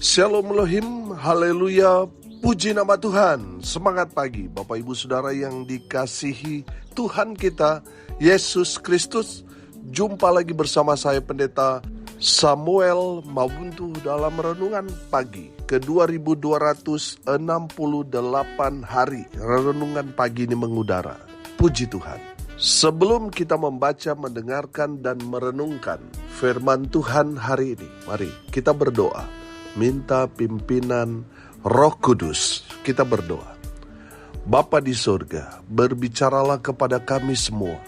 Shalom Elohim, haleluya, puji nama Tuhan. Semangat pagi Bapak Ibu Saudara yang dikasihi Tuhan kita Yesus Kristus. Jumpa lagi bersama saya Pendeta Samuel Mawuntu dalam Renungan Pagi ke 2268 hari. Renungan pagi ini mengudara. Puji Tuhan. Sebelum kita membaca, mendengarkan, dan merenungkan firman Tuhan hari ini, mari kita berdoa. Minta pimpinan Roh Kudus. Kita berdoa. Bapa di surga, berbicaralah kepada kami semua.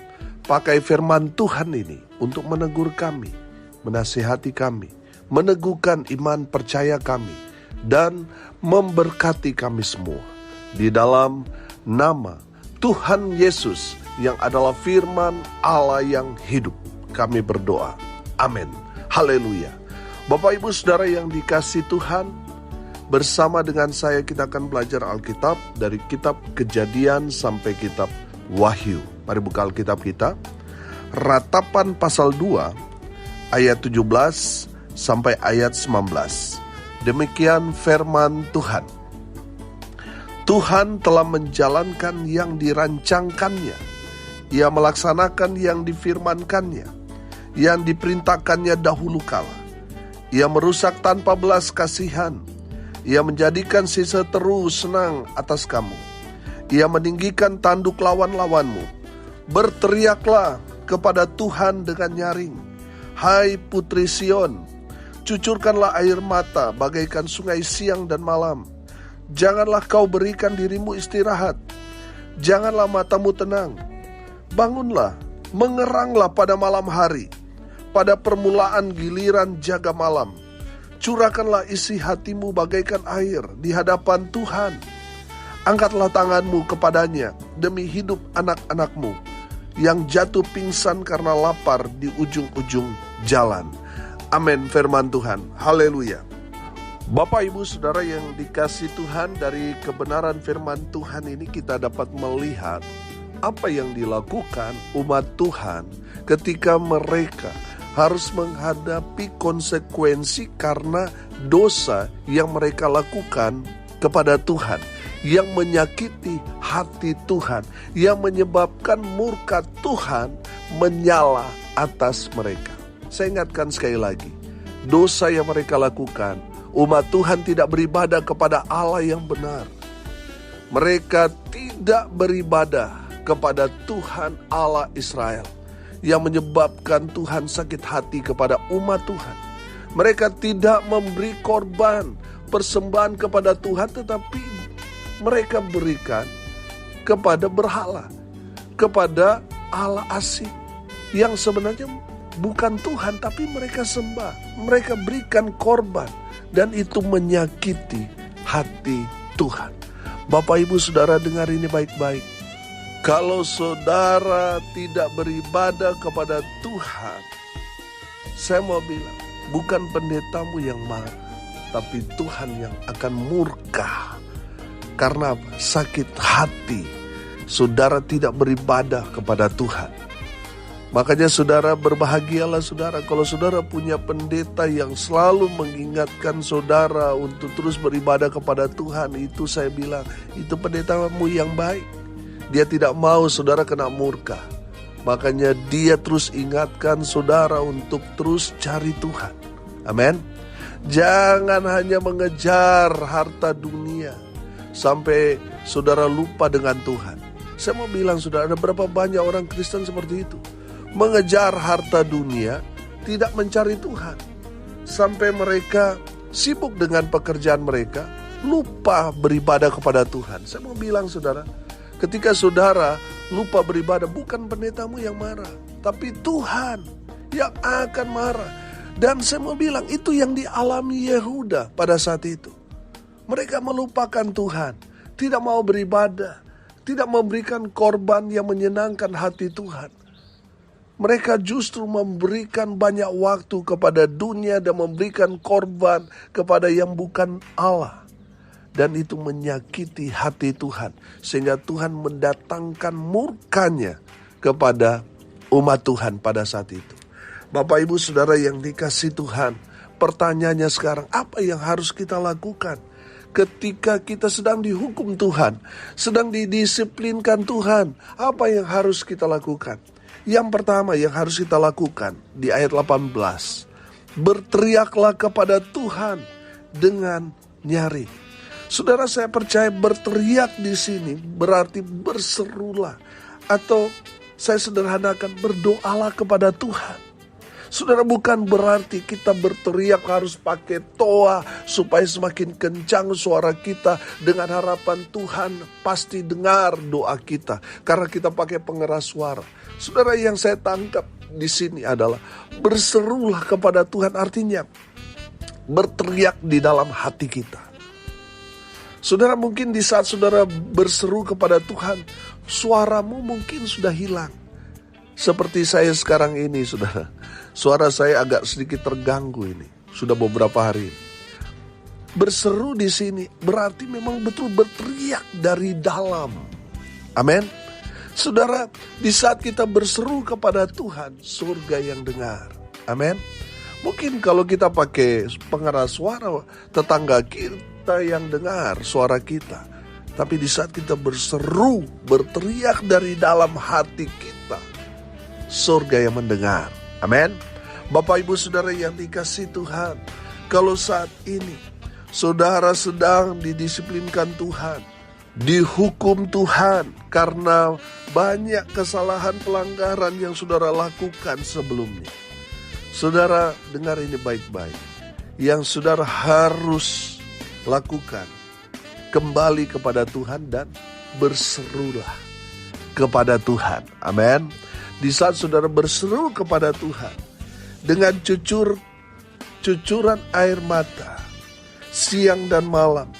Pakai firman Tuhan ini untuk menegur kami, menasihati kami, meneguhkan iman percaya kami, dan memberkati kami semua. Di dalam nama Tuhan Yesus yang adalah firman Allah yang hidup, kami berdoa. Amin. Haleluya. Bapak Ibu Saudara yang dikasihi Tuhan, bersama dengan saya kita akan belajar Alkitab dari kitab Kejadian sampai kitab Wahyu. Mari buka Alkitab kita. Ratapan pasal 2 ayat 17 sampai ayat 19. Demikian firman Tuhan. Tuhan telah menjalankan yang dirancangkannya. Ia melaksanakan yang difirmankannya, yang diperintahkannya dahulu kala. Ia merusak tanpa belas kasihan. Ia menjadikan si seteru senang atas kamu. Ia meninggikan tanduk lawan-lawanmu. Berteriaklah kepada Tuhan dengan nyaring. Hai putri Sion, cucurkanlah air mata bagaikan sungai siang dan malam. Janganlah kau berikan dirimu istirahat. Janganlah matamu tenang. Bangunlah, mengeranglah pada malam hari. Pada permulaan giliran jaga malam, curahkanlah isi hatimu bagaikan air di hadapan Tuhan. Angkatlah tanganmu kepadanya demi hidup anak-anakmu yang jatuh pingsan karena lapar di ujung-ujung jalan. Amin firman Tuhan. Haleluya. Bapak Ibu Saudara yang dikasihi Tuhan, dari kebenaran firman Tuhan ini kita dapat melihat apa yang dilakukan umat Tuhan ketika mereka harus menghadapi konsekuensi karena dosa yang mereka lakukan kepada Tuhan, yang menyakiti hati Tuhan, yang menyebabkan murka Tuhan menyala atas mereka. Saya ingatkan sekali lagi, dosa yang mereka lakukan, umat Tuhan tidak beribadah kepada Allah yang benar. Mereka tidak beribadah kepada Tuhan Allah Israel, yang menyebabkan Tuhan sakit hati kepada umat Tuhan. Mereka tidak memberi korban persembahan kepada Tuhan, tetapi mereka berikan kepada berhala, kepada Allah asing yang sebenarnya bukan Tuhan, tapi mereka sembah. Mereka berikan korban, dan itu menyakiti hati Tuhan. Bapak Ibu Saudara dengar ini baik-baik. Kalau saudara tidak beribadah kepada Tuhan, saya mau bilang, bukan pendetamu yang marah, tapi Tuhan yang akan murka. Karena apa? Sakit hati saudara tidak beribadah kepada Tuhan. Makanya saudara berbahagialah saudara kalau saudara punya pendeta yang selalu mengingatkan saudara untuk terus beribadah kepada Tuhan. Itu saya bilang, itu pendetamu yang baik. Dia tidak mau saudara kena murka. Makanya dia terus ingatkan saudara untuk terus cari Tuhan. Amin. Jangan hanya mengejar harta dunia sampai saudara lupa dengan Tuhan. Saya mau bilang saudara, ada berapa banyak orang Kristen seperti itu. Mengejar harta dunia, tidak mencari Tuhan. Sampai mereka sibuk dengan pekerjaan mereka, lupa beribadah kepada Tuhan. Saya mau bilang saudara, ketika saudara lupa beribadah, bukan pendetamu yang marah, tapi Tuhan yang akan marah. Dan saya mau bilang, itu yang dialami Yehuda pada saat itu. Mereka melupakan Tuhan, tidak mau beribadah, tidak memberikan korban yang menyenangkan hati Tuhan. Mereka justru memberikan banyak waktu kepada dunia dan memberikan korban kepada yang bukan Allah. Dan itu menyakiti hati Tuhan, sehingga Tuhan mendatangkan murkanya kepada umat Tuhan pada saat itu. Bapak Ibu Saudara yang dikasihi Tuhan, pertanyaannya sekarang, apa yang harus kita lakukan ketika kita sedang dihukum Tuhan, sedang didisiplinkan Tuhan? Apa yang harus kita lakukan? Yang pertama yang harus kita lakukan di ayat 18, berteriaklah kepada Tuhan dengan nyaring. Saudara, saya percaya berteriak di sini berarti berserulah, atau saya sederhanakan, berdoalah kepada Tuhan. Saudara, bukan berarti kita berteriak harus pakai toa supaya semakin kencang suara kita dengan harapan Tuhan pasti dengar doa kita karena kita pakai pengeras suara. Saudara, yang saya tangkap di sini adalah berserulah kepada Tuhan, artinya berteriak di dalam hati kita. Saudara, mungkin di saat saudara berseru kepada Tuhan, suaramu mungkin sudah hilang. Seperti saya sekarang ini, saudara. Suara saya agak sedikit terganggu ini. Sudah beberapa hari. Berseru di sini berarti memang betul berteriak dari dalam. Amin. Saudara, di saat kita berseru kepada Tuhan, surga yang dengar. Amin. Mungkin kalau kita pakai pengeras suara, tetangga kita yang dengar suara kita. Tapi di saat kita berseru, berteriak dari dalam hati kita, surga yang mendengar. Amin. Bapak Ibu Saudara yang dikasihi Tuhan, kalau saat ini saudara sedang didisiplinkan Tuhan, dihukum Tuhan karena banyak kesalahan pelanggaran yang saudara lakukan sebelumnya. Saudara, dengar ini baik-baik. Yang saudara harus lakukan, kembali kepada Tuhan dan berserulah kepada Tuhan. Amin. Di saat saudara berseru kepada Tuhan dengan cucuran air mata siang dan malam,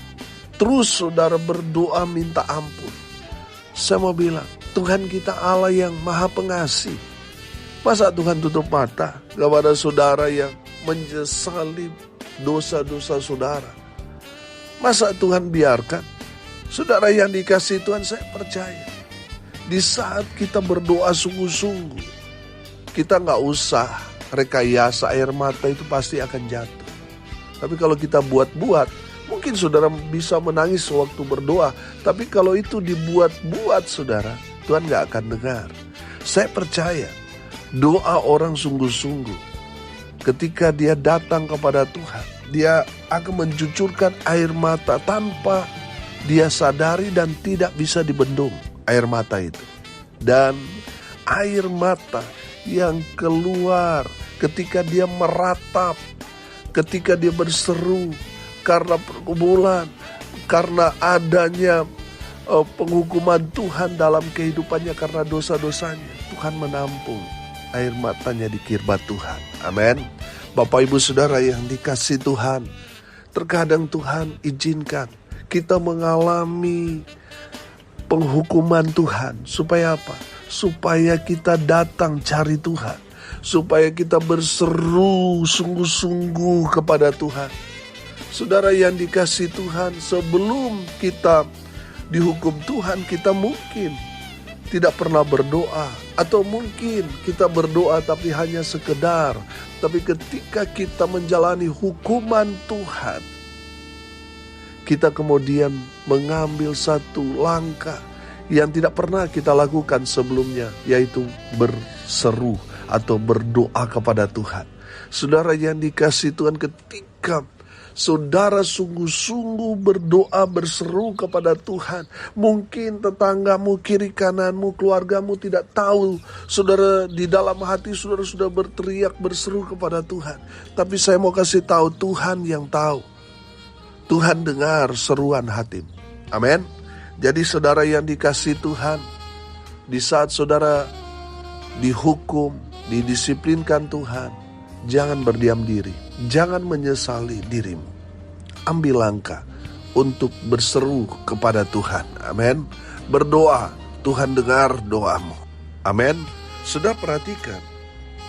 terus saudara berdoa minta ampun. Saya mau bilang, Tuhan kita Allah yang maha pengasih. Masa Tuhan tutup mata kepada saudara yang menyesali dosa-dosa saudara? Masa Tuhan biarkan? Saudara yang dikasihi Tuhan, saya percaya di saat kita berdoa sungguh-sungguh, kita gak usah rekayasa air mata itu pasti akan jatuh. Tapi kalau kita buat-buat, mungkin saudara bisa menangis waktu berdoa. Tapi kalau itu dibuat-buat saudara, Tuhan gak akan dengar. Saya percaya doa orang sungguh-sungguh, ketika dia datang kepada Tuhan, dia akan mencucurkan air mata tanpa dia sadari dan tidak bisa dibendung air mata itu. Dan air mata yang keluar ketika dia meratap, ketika dia berseru karena pergumulan, karena adanya penghukuman Tuhan dalam kehidupannya karena dosa-dosanya, Tuhan menampung air matanya di kirbat Tuhan. Amin. Bapak Ibu Saudara yang dikasihi Tuhan, terkadang Tuhan izinkan kita mengalami penghukuman Tuhan. Supaya apa? Supaya kita datang cari Tuhan. Supaya kita berseru sungguh-sungguh kepada Tuhan. Saudara yang dikasihi Tuhan, sebelum kita dihukum Tuhan, kita mungkin tidak pernah berdoa. Atau mungkin kita berdoa tapi hanya sekedar. Tapi ketika kita menjalani hukuman Tuhan, kita kemudian mengambil satu langkah yang tidak pernah kita lakukan sebelumnya, yaitu berseru atau berdoa kepada Tuhan. Saudara yang dikasihi Tuhan, ketika saudara sungguh-sungguh berdoa, berseru kepada Tuhan, mungkin tetanggamu, kiri kananmu, keluargamu tidak tahu. Saudara di dalam hati saudara sudah berteriak, berseru kepada Tuhan. Tapi saya mau kasih tahu, Tuhan yang tahu. Tuhan dengar seruan hatimu. Amin. Jadi saudara yang dikasihi Tuhan, di saat saudara dihukum, didisiplinkan Tuhan, jangan berdiam diri, jangan menyesali dirimu. Ambil langkah untuk berseru kepada Tuhan. Amin. Berdoa, Tuhan dengar doamu. Amin. Sudah perhatikan,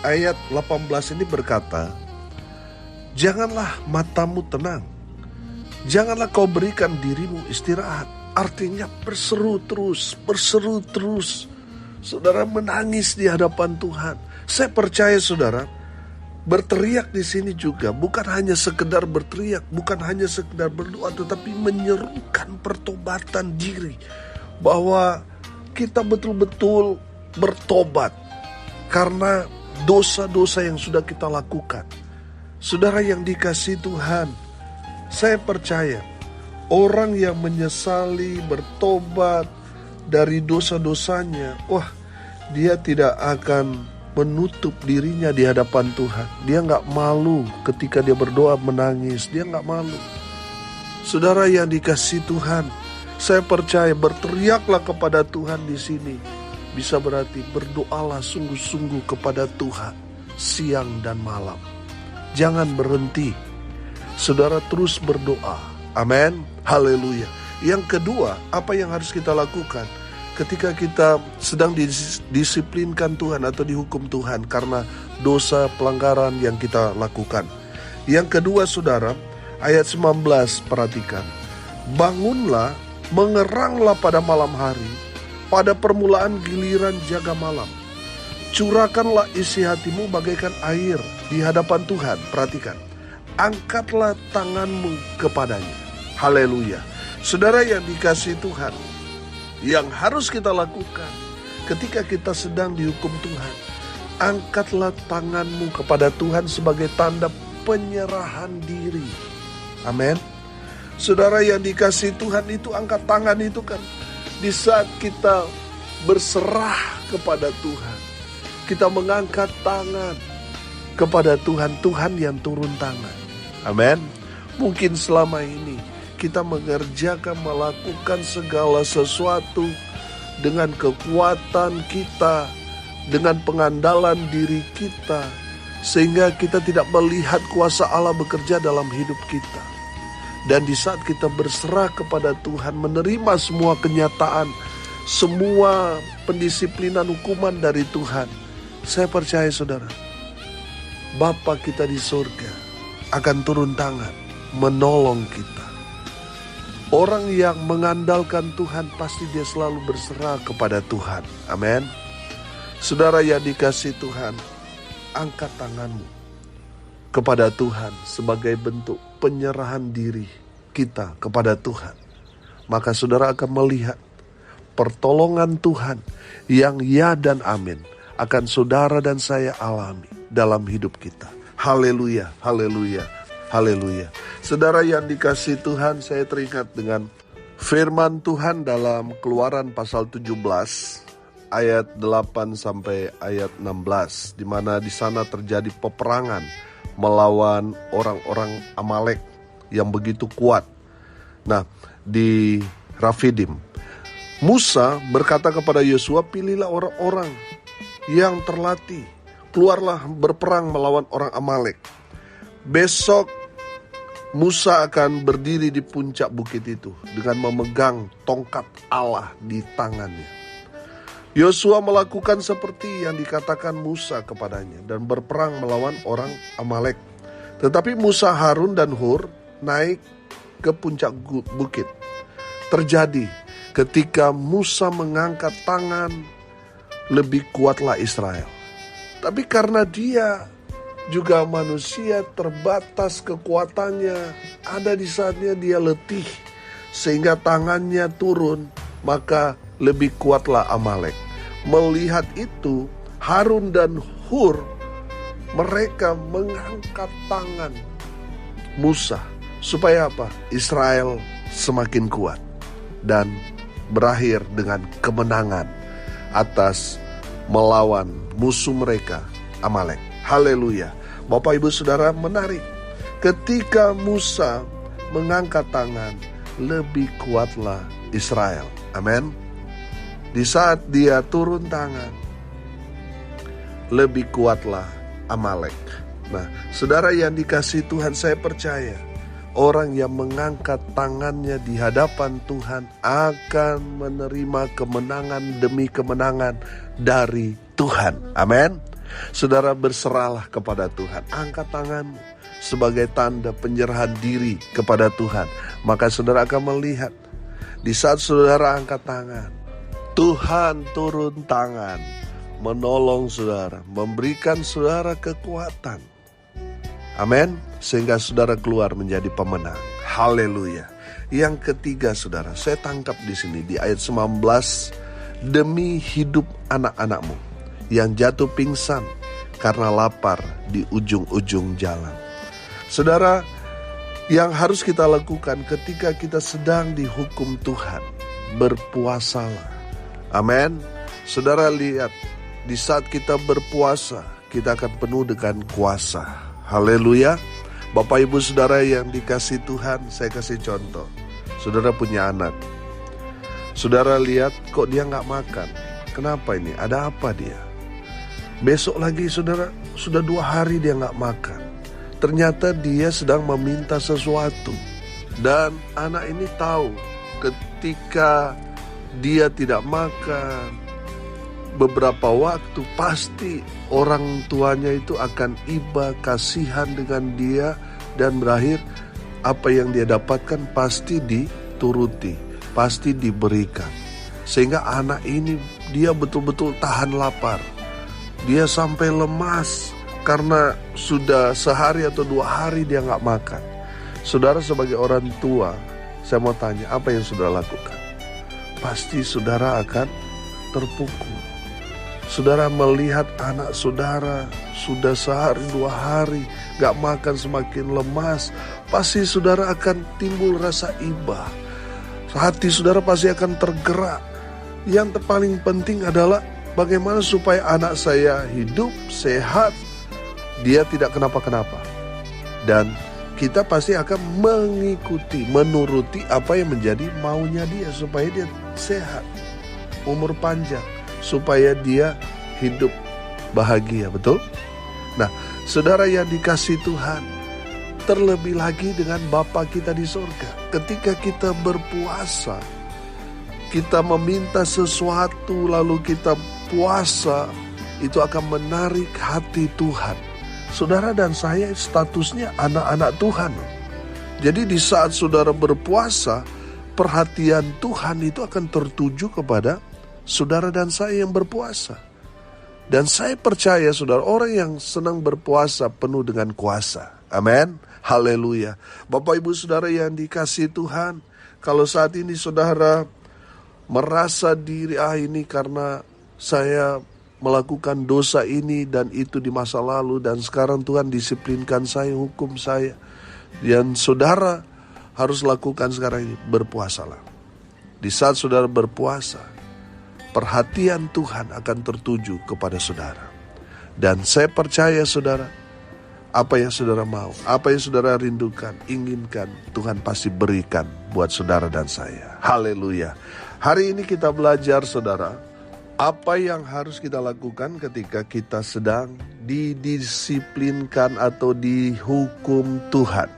ayat 18 ini berkata, janganlah matamu tenang, janganlah kau berikan dirimu istirahat. Artinya berseru terus, berseru terus. Saudara menangis di hadapan Tuhan. Saya percaya saudara, Berteriak di sini juga bukan hanya sekedar berteriak, bukan hanya sekedar berdoa, tetapi menyerukan pertobatan diri. Bahwa kita betul-betul bertobat karena dosa-dosa yang sudah kita lakukan. Saudara yang dikasihi Tuhan, saya percaya orang yang menyesali, bertobat dari dosa-dosanya, dia tidak akan menutup dirinya di hadapan Tuhan. Dia gak malu ketika dia berdoa menangis. Dia gak malu. Saudara yang dikasihi Tuhan, saya percaya berteriaklah kepada Tuhan di sini. Bisa berarti berdoalah sungguh-sungguh kepada Tuhan siang dan malam. Jangan berhenti. Saudara terus berdoa. Amin. Haleluya. Yang kedua, apa yang harus kita lakukan? Ketika kita sedang didisiplinkan Tuhan atau dihukum Tuhan karena dosa pelanggaran yang kita lakukan. Yang kedua saudara, ayat 19 perhatikan. Bangunlah, mengeranglah pada malam hari, pada permulaan giliran jaga malam. Curahkanlah isi hatimu bagaikan air di hadapan Tuhan. Perhatikan, angkatlah tanganmu kepadanya. Haleluya. Saudara yang dikasihi Tuhan, yang harus kita lakukan ketika kita sedang dihukum Tuhan, angkatlah tanganmu kepada Tuhan sebagai tanda penyerahan diri. Amin. Saudara yang dikasihi Tuhan, itu angkat tangan itu kan di saat kita berserah kepada Tuhan. Kita mengangkat tangan kepada Tuhan, Tuhan yang turun tangan. Amin. Mungkin selama ini kita mengerjakan, melakukan segala sesuatu dengan kekuatan kita, dengan pengandalan diri kita, sehingga kita tidak melihat kuasa Allah bekerja dalam hidup kita. Dan di saat kita berserah kepada Tuhan, menerima semua kenyataan, semua pendisiplinan hukuman dari Tuhan, saya percaya saudara, Bapa kita di surga akan turun tangan menolong kita. Orang yang mengandalkan Tuhan pasti dia selalu berserah kepada Tuhan. Amin. Saudara yang dikasihi Tuhan, angkat tanganmu kepada Tuhan sebagai bentuk penyerahan diri kita kepada Tuhan. Maka saudara akan melihat pertolongan Tuhan yang ya dan amin akan saudara dan saya alami dalam hidup kita. Haleluya, haleluya, haleluya. Saudara yang dikasihi Tuhan, saya teringat dengan firman Tuhan dalam Keluaran pasal 17 ayat 8 sampai ayat 16, di mana di sana terjadi peperangan melawan orang-orang Amalek yang begitu kuat. Nah, di Rafidim, Musa berkata kepada Yosua, pilihlah orang-orang yang terlatih, keluarlah berperang melawan orang Amalek. Besok Musa akan berdiri di puncak bukit itu dengan memegang tongkat Allah di tangannya. Yosua melakukan seperti yang dikatakan Musa kepadanya dan berperang melawan orang Amalek. Tetapi Musa, Harun dan Hur naik ke puncak bukit. Terjadi ketika Musa mengangkat tangan, lebih kuatlah Israel. Tapi karena dia juga manusia, terbatas kekuatannya, ada di saatnya dia letih sehingga tangannya turun, maka lebih kuatlah Amalek. Melihat itu, Harun dan Hur mereka mengangkat tangan Musa supaya apa? Israel semakin kuat dan berakhir dengan kemenangan atas melawan musuh mereka Amalek. Haleluya. Bapak Ibu Saudara, menarik. Ketika Musa mengangkat tangan, lebih kuatlah Israel. Amin. Di saat dia turun tangan, lebih kuatlah Amalek. Nah, saudara yang dikasihi Tuhan, saya percaya orang yang mengangkat tangannya di hadapan Tuhan akan menerima kemenangan demi kemenangan dari Tuhan. Amin. Saudara, berserahlah kepada Tuhan. Angkat tanganmu sebagai tanda penyerahan diri kepada Tuhan. Maka saudara akan melihat di saat saudara angkat tangan, Tuhan turun tangan menolong saudara, memberikan saudara kekuatan Amin. Sehingga saudara keluar menjadi pemenang. Haleluya. Yang ketiga saudara, saya tangkap di sini di ayat 19, demi hidup anak-anakmu yang jatuh pingsan karena lapar di ujung-ujung jalan. Saudara, yang harus kita lakukan ketika kita sedang dihukum Tuhan, berpuasalah. Amin. Saudara lihat, di saat kita berpuasa, kita akan penuh dengan kuasa. Haleluya. Bapak ibu saudara yang dikasih Tuhan, saya kasih contoh. Saudara punya anak. Saudara lihat kok dia gak makan. Kenapa ini? Ada apa dia? Besok lagi saudara, sudah 2 hari dia gak makan. Ternyata dia sedang meminta sesuatu. Dan anak ini tahu ketika dia tidak makan beberapa waktu, pasti orang tuanya itu akan iba kasihan dengan dia, dan berakhir apa yang dia dapatkan pasti dituruti, pasti diberikan. Sehingga anak ini dia betul-betul tahan lapar. Dia sampai lemas karena sudah sehari atau 2 hari dia gak makan. Saudara sebagai orang tua, saya mau tanya, apa yang saudara lakukan? Pasti saudara akan terpukul. Saudara melihat anak saudara sudah sehari 2 hari gak makan, semakin lemas, pasti saudara akan timbul rasa iba. Hati saudara pasti akan tergerak. Yang paling penting adalah bagaimana supaya anak saya hidup, sehat, dia tidak kenapa-kenapa. Dan kita pasti akan mengikuti, menuruti apa yang menjadi maunya dia, supaya dia sehat, umur panjang, supaya dia hidup bahagia, betul? Nah, saudara yang dikasih Tuhan, terlebih lagi dengan Bapa kita di surga. Ketika kita berpuasa, kita meminta sesuatu lalu kita puasa, itu akan menarik hati Tuhan. Saudara dan saya statusnya anak-anak Tuhan. Jadi di saat saudara berpuasa, perhatian Tuhan itu akan tertuju kepada saudara dan saya yang berpuasa. Dan saya percaya saudara, orang yang senang berpuasa penuh dengan kuasa. Amin. Haleluya. Bapak ibu saudara yang dikasih Tuhan, kalau saat ini saudara merasa diri, ini karena saya melakukan dosa ini dan itu di masa lalu, dan sekarang Tuhan disiplinkan saya, hukum saya. Dan saudara harus lakukan sekarang ini, berpuasalah. Di saat saudara berpuasa, perhatian Tuhan akan tertuju kepada saudara. Dan saya percaya saudara, apa yang saudara mau, apa yang saudara rindukan, inginkan, Tuhan pasti berikan buat saudara dan saya. Haleluya. Hari ini kita belajar saudara, apa yang harus kita lakukan ketika kita sedang didisiplinkan atau dihukum Tuhan.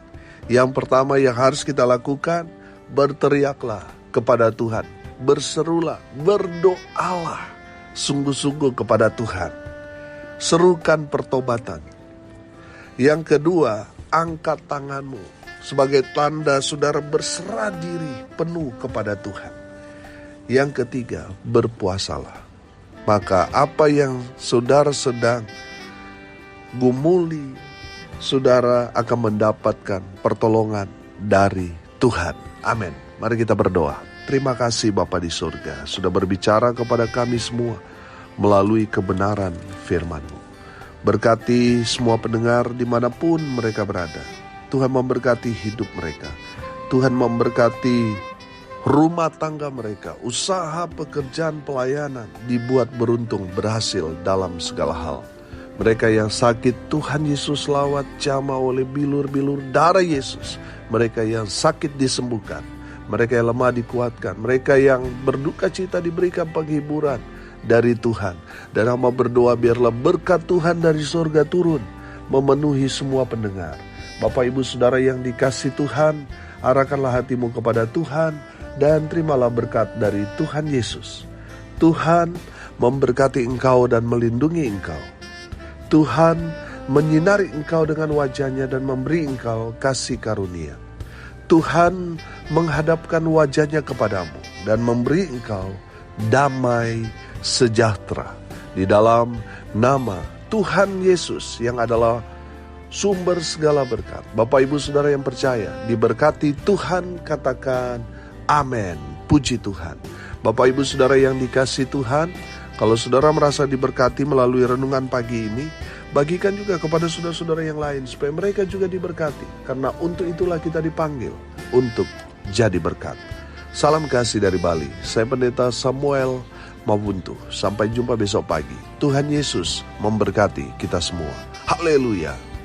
Yang pertama yang harus kita lakukan, berteriaklah kepada Tuhan. Berserulah, berdoalah sungguh-sungguh kepada Tuhan. Serukan pertobatan. Yang kedua, angkat tanganmu sebagai tanda saudara berserah diri penuh kepada Tuhan. Yang ketiga, berpuasalah. Maka apa yang saudara sedang gumuli, saudara akan mendapatkan pertolongan dari Tuhan. Amin. Mari kita berdoa. Terima kasih Bapa di surga, sudah berbicara kepada kami semua melalui kebenaran firman-Mu. Berkati semua pendengar dimanapun mereka berada. Tuhan memberkati hidup mereka. Tuhan memberkati rumah tangga mereka. Usaha, pekerjaan, pelayanan dibuat beruntung, berhasil dalam segala hal. Mereka yang sakit, Tuhan Yesus lawat, jamah oleh bilur-bilur darah Yesus. Mereka yang sakit disembuhkan. Mereka yang lemah dikuatkan. Mereka yang berduka cita diberikan penghiburan dari Tuhan. Dan hamba berdoa biarlah berkat Tuhan dari surga turun memenuhi semua pendengar. Bapak ibu saudara yang dikasih Tuhan, arahkanlah hatimu kepada Tuhan dan terimalah berkat dari Tuhan Yesus. Tuhan memberkati engkau dan melindungi engkau. Tuhan menyinari engkau dengan wajahnya dan memberi engkau kasih karunia. Tuhan menghadapkan wajahnya kepadamu dan memberi engkau damai sejahtera. Di dalam nama Tuhan Yesus yang adalah sumber segala berkat. Bapak Ibu Saudara yang percaya, diberkati Tuhan, katakan amin. Puji Tuhan. Bapak Ibu Saudara yang dikasihi Tuhan, kalau saudara merasa diberkati melalui renungan pagi ini, bagikan juga kepada saudara-saudara yang lain supaya mereka juga diberkati. Karena untuk itulah kita dipanggil untuk jadi berkat. Salam kasih dari Bali. Saya Pendeta Samuel Mabuntu. Sampai jumpa besok pagi. Tuhan Yesus memberkati kita semua. Haleluya.